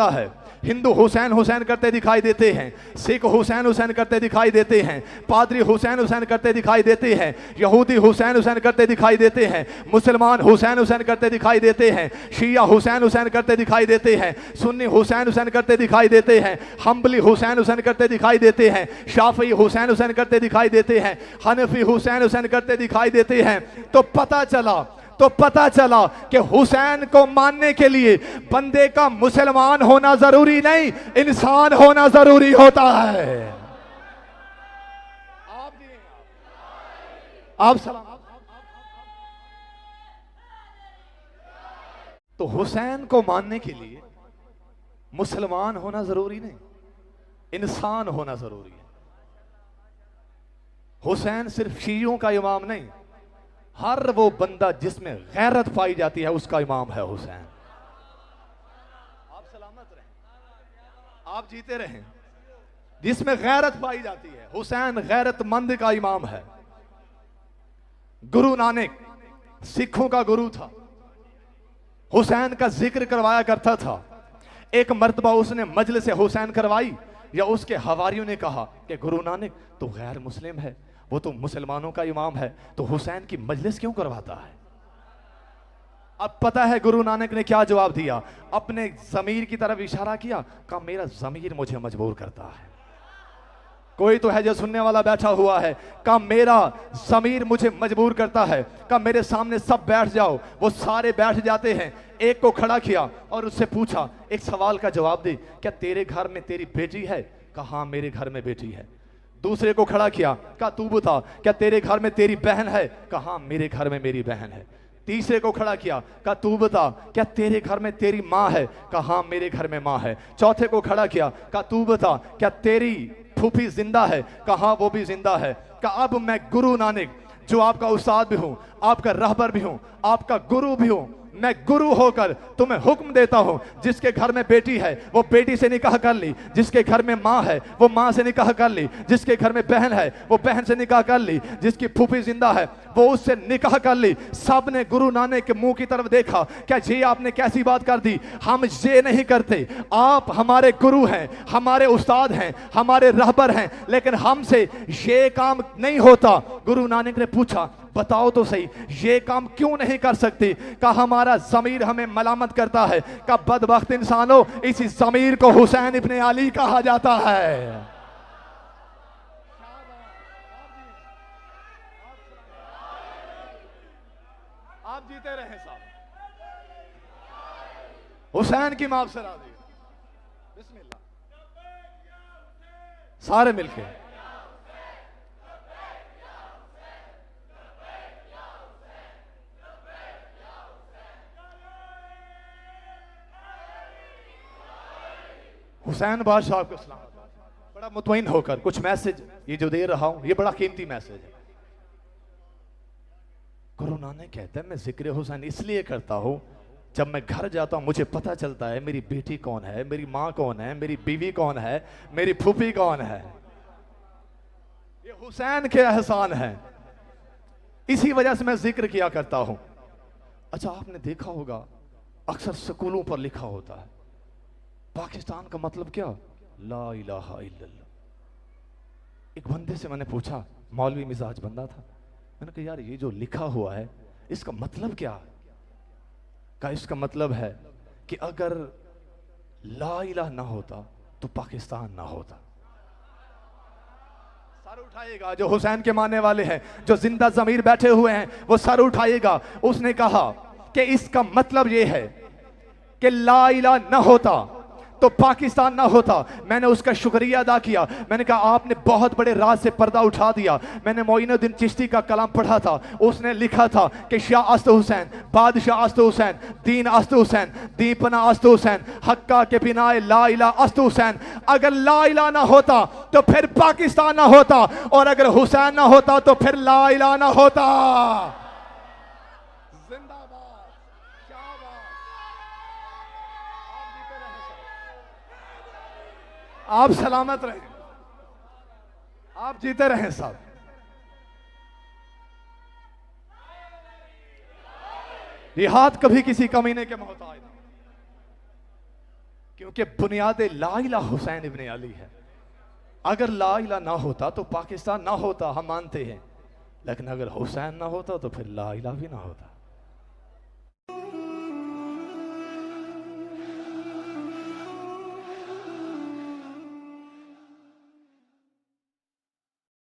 होता है। हिंदू हुसैन हुसैन करते दिखाई देते हैं, सिख हुसैन हुसैन करते दिखाई देते हैं, पादरी हुसैन हुसैन करते दिखाई देते हैं, यहूदी हुसैन हुसैन करते दिखाई देते हैं, मुसलमान हुसैन हुसैन करते दिखाई देते हैं, शिया हुसैन हुसैन करते दिखाई देते हैं, सुन्नी हुसैन हुसैन करते दिखाई देते हैं, हम्बली हुसैन हुसैन करते दिखाई देते हैं, शाफी हुसैन हुसैन करते दिखाई देते हैं, हनफी हुसैन हुसैन करते दिखाई देते हैं। तो पता चला कि हुसैन को मानने के लिए बंदे का मुसलमान होना जरूरी नहीं, इंसान होना जरूरी होता है। आप सलाम। तो हुसैन को मानने के लिए मुसलमान होना जरूरी नहीं, इंसान होना जरूरी है। हुसैन सिर्फ शीयों का इमाम नहीं, हर वो बंदा जिसमें गैरत पाई जाती है उसका इमाम है हुसैन। आप सलामत रहें, आप जीते रहें। जिसमें गैरत पाई जाती है, हुसैन गैरतमंद का इमाम है। गुरु नानक सिखों का गुरु था, हुसैन का जिक्र करवाया करता था। एक मर्तबा उसने मजलिस से हुसैन करवाई, या उसके हवारियों ने कहा कि गुरु नानक तो गैर मुस्लिम है, वो तो मुसलमानों का इमाम है, तो हुसैन की मजलिस क्यों करवाता है? अब पता है गुरु नानक ने क्या जवाब दिया? अपने ज़मीर की तरफ इशारा किया, कहा मेरा ज़मीर मुझे मजबूर करता है। कोई तो है जो सुनने वाला बैठा हुआ है, कहा मेरा ज़मीर मुझे मजबूर करता है। कहा मेरे सामने सब बैठ जाओ। वो सारे बैठ जाते हैं। एक को खड़ा किया और उससे पूछा, एक सवाल का जवाब दे, क्या तेरे घर में तेरी बेटी है? कहा हाँ मेरे घर में बेटी है। दूसरे को खड़ा किया, कहा तू बता, क्या तेरे घर में तेरी बहन है? कहा हाँ मेरे घर में मेरी बहन है। तीसरे को खड़ा किया, कहा तू बता, क्या तेरे घर में तेरी माँ है? कहा हाँ मेरे घर में माँ है। चौथे को खड़ा किया, कहा तू बता, क्या तेरी फूफी जिंदा है? कहा हाँ वो भी जिंदा है। कहा अब मैं गुरु नानक, जो आपका उस्ताद भी हूं, आपका रहबर भी हूं, आपका गुरु भी हूं, मैं गुरु होकर तुम्हें हुक्म देता हूं, जिसके घर में बेटी है वो बेटी से निकाह कर ली, जिसके घर में माँ है वो माँ से निकाह कर ली, जिसके घर में बहन है वो बहन से निकाह कर ली, जिसकी फूफी जिंदा है वो उससे निकाह कर ली। सब ने गुरु नानक के मुंह की तरफ देखा, क्या जी आपने कैसी बात कर दी? हम ये नहीं करते, आप हमारे गुरु हैं, हमारे उस्ताद हैं, हमारे रहबर हैं, लेकिन हमसे ये काम नहीं होता। गुरु नानक ने पूछा, बताओ तो सही ये काम क्यों नहीं कर सकती? कहा हमारा ज़मीर हमें मलामत करता है। कहा बदबख्त इंसानों, इसी ज़मीर को हुसैन इब्ने अली कहा जाता है। आप जीते रहे साहब, हुसैन की माफ सरा दी। बिस्मिल्लाह, सारे मिलके हुसैन बादशाह को सलाम। बड़ा मुतमईन होकर कुछ मैसेज ये जो दे रहा हूं, ये बड़ा कीमती मैसेज है। गुरु नानक कहते हैं मैं जिक्र हुसैन इसलिए करता हूं, जब मैं घर जाता हूं मुझे पता चलता है मेरी बेटी कौन है, मेरी माँ कौन है, मेरी बीवी कौन है, मेरी फूफी कौन है। ये हुसैन के एहसान है, इसी वजह से मैं जिक्र किया करता हूं। अच्छा आपने देखा होगा अक्सर स्कूलों पर लिखा होता है पाकिस्तान का मतलब क्या? ला इलाहा इल्लल्लाह। एक बंदे से मैंने पूछा, मौलवी मिजाज बंदा था, मैंने कहा यार ये जो लिखा हुआ है इसका मतलब क्या? कहा इसका मतलब है कि अगर ला इलाहा ना होता तो पाकिस्तान ना होता। सर उठाएगा जो हुसैन के मानने वाले हैं, जो जिंदा जमीर बैठे हुए हैं, वो सर उठाएगा। उसने कहा कि इसका मतलब ये है कि ला इलाहा ना होता तो पाकिस्तान ना होता। मैंने उसका शुक्रिया अदा किया। मैंने कहा आपने बहुत बड़े राज से पर्दा उठा दिया। मैंने मोइनुद्दीन चिश्ती का कलाम पढ़ा था, उसने लिखा था कि शाह अस्त हुसैन, बादशाह अस्त हुसैन, दीन अस्त हुसैन, दीपना अस्त हुसैन, हक्का के बिनाए ला इलाहा अस्त हुसैन। अगर ला इलाहा ना होता तो फिर पाकिस्तान ना होता, और अगर हुसैन ना होता तो फिर ला इलाहा ना होता। आप सलामत रहें, आप जीते रहें साहब। ये हाथ कभी किसी कमीने के मोहताज नहीं, क्योंकि बुनियाद ला इलाहा हुसैन इब्ने अली है। अगर ला इलाहा ना होता तो पाकिस्तान ना होता, हम मानते हैं, लेकिन अगर हुसैन ना होता तो फिर ला इलाहा भी ना होता।